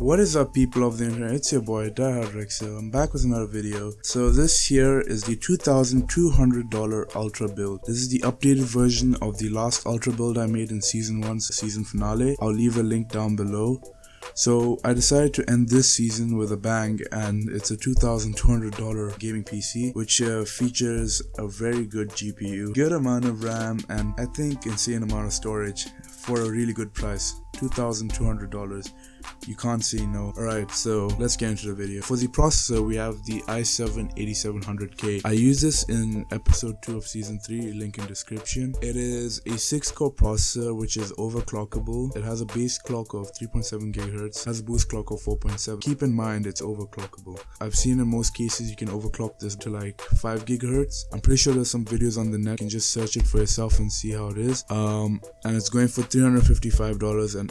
What is up, people of the internet? It's your boy Die Rex here. I'm back with another video. So this here is the $2,200 Ultra build. This is the updated version of the last Ultra build I made in season 1's season finale. I'll leave a link down below. So I decided to end this season with a bang, and it's a $2,200 gaming PC which features a very good GPU, good amount of RAM, and I think insane amount of storage for a really good price. $2,200. You can't say no. Alright, so let's get into the video. For the processor, we have the i7-8700K. I use this in episode 2 of season 3, link in description. It is a 6-core processor which is overclockable. It has a base clock of 3.7 GHz, has a boost clock of 4.7. Keep in mind it's overclockable. I've seen in most cases you can overclock this to like 5 GHz. I'm pretty sure there's some videos on the net. You can just search it for yourself and see how it is. And it's going for $355.89.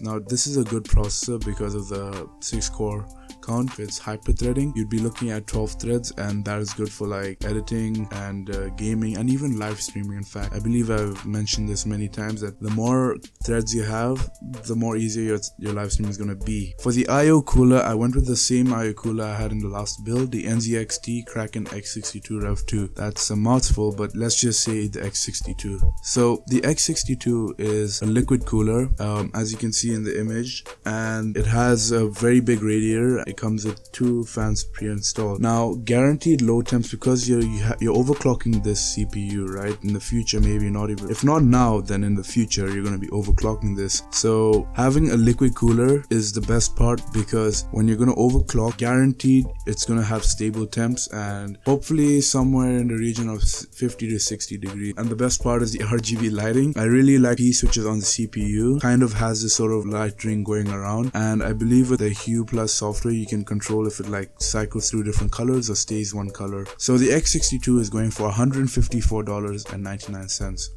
Now this is a good processor because of the 6-core count. It's hyper-threading. You'd be looking at 12 threads, and that is good for like editing and gaming and even live streaming. In fact, I believe I've mentioned this many times that the more threads you have, the more easier your live stream is going to be. For the IO cooler, I went with the same IO cooler I had in the last build, the NZXT Kraken X62 Rev 2. That's a mouthful, but let's just say the X62. So the X62 is a liquid cooler, as you can see in the image, and it has a very big radiator. It comes with 2 fans pre-installed. Now, guaranteed low temps, because you're overclocking this CPU, right? In the future, maybe not even, if not now, then in the future you're going to be overclocking this. So having a liquid cooler is the best part, because when you're going to overclock, guaranteed it's going to have stable temps and hopefully somewhere in the region of 50 to 60 degrees. And the best part is the RGB lighting. I really like the switches on the CPU. Kind of has this sort of light ring going around, and I believe with the Hue Plus software you can control if it like cycles through different colors or stays one color. So the X62 is going for $154.99.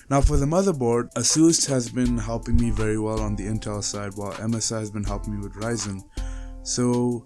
Now for the motherboard, ASUS has been helping me very well on the Intel side, while MSI has been helping me with Ryzen. So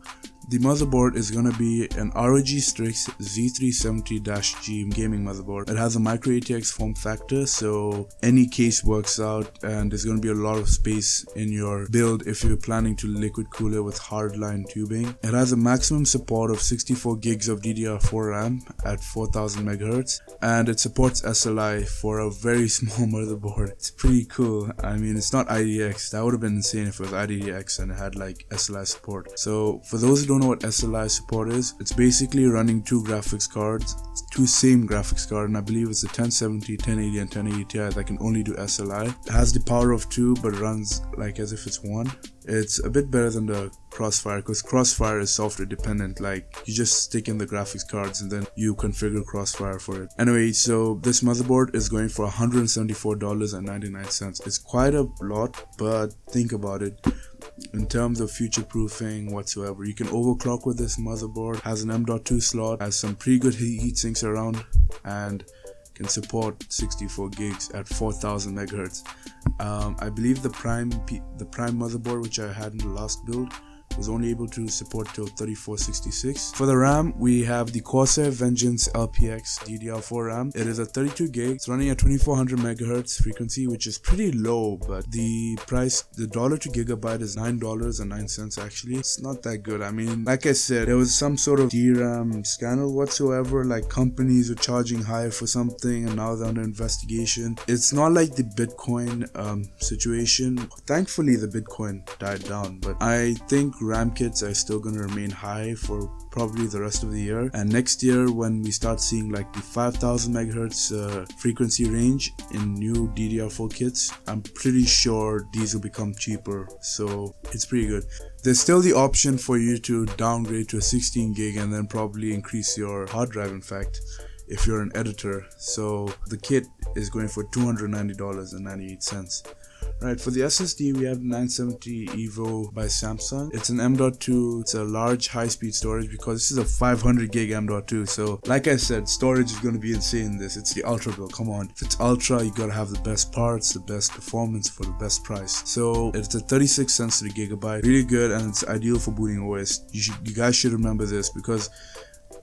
the motherboard is going to be an ROG Strix Z370-G gaming motherboard. It has a micro ATX form factor, so any case works out, and there's going to be a lot of space in your build if you're planning to liquid cool it with hardline tubing. It has a maximum support of 64 gigs of DDR4 RAM at 4000 MHz, and it supports SLI for a very small motherboard. It's pretty cool. I mean, it's not IDX. That would have been insane if it was IDX and it had like SLI support. So for those who don't know what SLI support is, it's basically running 2 graphics cards, 2 same graphics card, and I believe it's a 1070, 1080 and 1080 Ti that can only do SLI. It has the power of 2 but runs like as if it's 1. It's a bit better than the Crossfire, because Crossfire is software dependent. Like, you just stick in the graphics cards and then you configure Crossfire for it. Anyway, so this motherboard is going for $174.99. It's quite a lot, but think about it. In terms of future proofing whatsoever, you can overclock with this motherboard. Has an M.2 slot, has some pretty good heat sinks around, and can support 64 gigs at 4000 MHz. I believe the prime motherboard which I had in the last build was only able to support till 3466. For the RAM, we have the Corsair Vengeance LPX DDR4 RAM. It is a 32 gig. It's running at 2400 MHz frequency, which is pretty low, but the price, the dollar to gigabyte is $9.09 actually. It's not that good. I mean, like I said, there was some sort of DRAM scandal whatsoever, like companies were charging higher for something and now they're under investigation. It's not like the Bitcoin situation. Thankfully the Bitcoin died down, but I think RAM kits are still going to remain high for probably the rest of the year, and next year when we start seeing like the 5000 MHz frequency range in new DDR4 kits, I'm pretty sure these will become cheaper, so it's pretty good. There's still the option for you to downgrade to a 16 gig and then probably increase your hard drive, in fact, if you're an editor. So the kit is going for $290.98. Right, for the SSD we have 970 EVO by Samsung. It's an M.2, it's a large high-speed storage because this is a 500 gig M.2. So like I said, storage is going to be insane in this. It's the Ultra build, come on. If it's Ultra, you gotta have the best parts, the best performance for the best price. So it's a 36 cents to the gigabyte, really good, and it's ideal for booting OS. You guys should remember this, because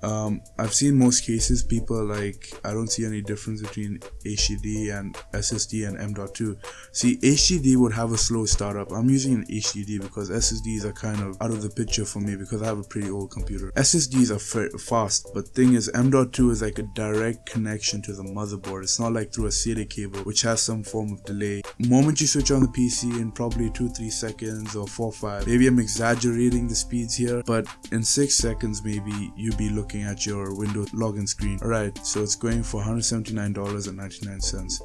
I've seen most cases people are like, I don't see any difference between HDD and SSD and M.2. See, HDD would have a slow startup. I'm using an HDD because SSDs are kind of out of the picture for me because I have a pretty old computer. SSDs are fast, but thing is M.2 is like a direct connection to the motherboard. It's not like through a SATA cable which has some form of delay. Moment you switch on the PC in probably 2-3 seconds or 4-5, maybe I'm exaggerating the speeds here, but in 6 seconds maybe you'll be looking at your Windows login screen. Alright, so it's going for $179.99.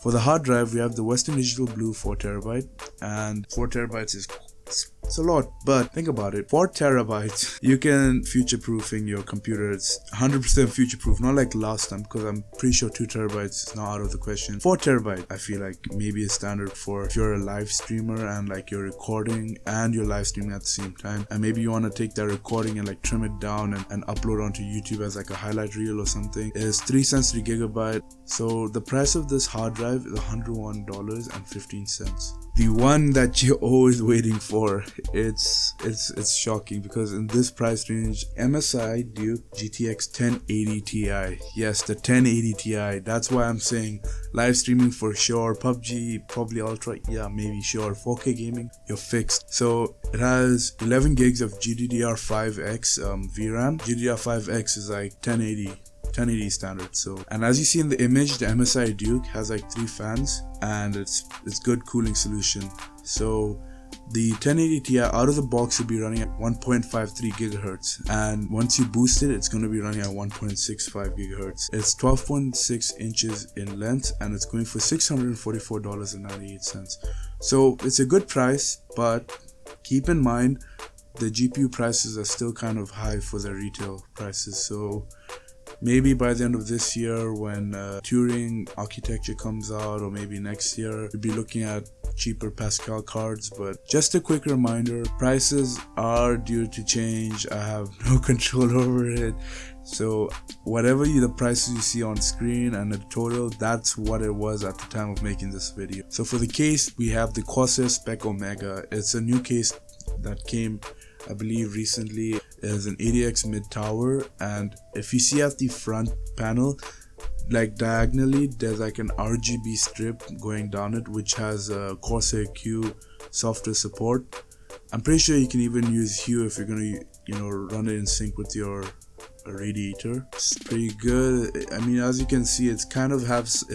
For the hard drive, we have the Western Digital Blue 4TB, and 4TB is it's a lot, but think about it. 4 terabytes, you can future-proofing your computer. It's 100% future-proof, not like last time, because I'm pretty sure 2 terabytes is not out of the question. 4 terabyte, I feel like maybe a standard for if you're a live streamer and like you're recording and you're live streaming at the same time, and maybe you want to take that recording and like trim it down and upload onto YouTube as like a highlight reel or something. It's 3 cents per gigabyte. So the price of this hard drive is $101.15. The one that you're always waiting for. It's shocking because in this price range, MSI Duke GTX 1080 Ti. Yes, the 1080 Ti. That's why I'm saying live streaming for sure. PUBG, probably Ultra, yeah, maybe sure. 4K gaming, you're fixed. So it has 11 gigs of GDDR5X VRAM. GDDR5X is like 1080 standard. So, and as you see in the image, the MSI Duke has like 3 fans and it's good cooling solution. So the 1080 Ti out of the box will be running at 1.53 gigahertz, and once you boost it, it's going to be running at 1.65 gigahertz. It's 12.6 inches in length and it's going for $644.98. So it's a good price, but keep in mind the GPU prices are still kind of high for the retail prices. So maybe by the end of this year when Turing architecture comes out, or maybe next year, we'll be looking at cheaper Pascal cards. But just a quick reminder, prices are due to change. I have no control over it. So whatever the prices you see on screen and the total, that's what it was at the time of making this video. So for the case, we have the Corsair Spec Omega. It's a new case that came, I believe, recently. Is an ADX mid tower, and if you see at the front panel, like diagonally, there's like an RGB strip going down it, which has a Corsair Q software support. I'm pretty sure you can even use Hue if you're gonna, run it in sync with your radiator. It's pretty good. I mean, as you can see, it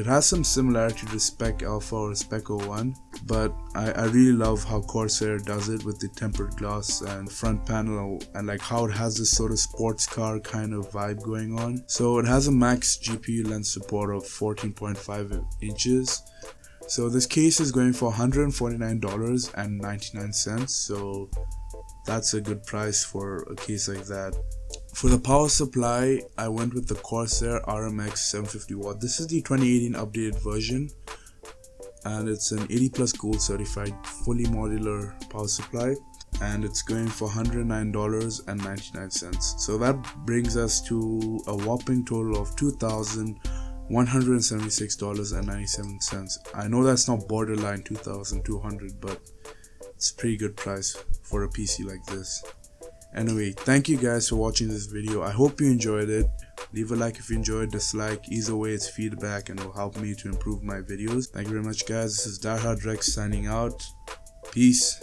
has some similarity to Spec Alpha or Spec 01, but I really love how Corsair does it with the tempered glass and front panel, and like how it has this sort of sports car kind of vibe going on. So it has a max GPU lens support of 14.5 inches. So this case is going for $149.99. So that's a good price for a case like that. For the power supply, I went with the Corsair RMX 750 watt. This is the 2018 updated version, and it's an 80 plus gold certified fully modular power supply, and it's going for $109.99. So that brings us to a whopping total of $2,176.97. I know that's not borderline 2,200, but it's a pretty good price for a PC like this. Anyway, thank you guys for watching this video. I hope you enjoyed it. Leave a like if you enjoyed, dislike. Either way, it's feedback and it will help me to improve my videos. Thank you very much, guys. This is Die Hard Rex signing out. Peace.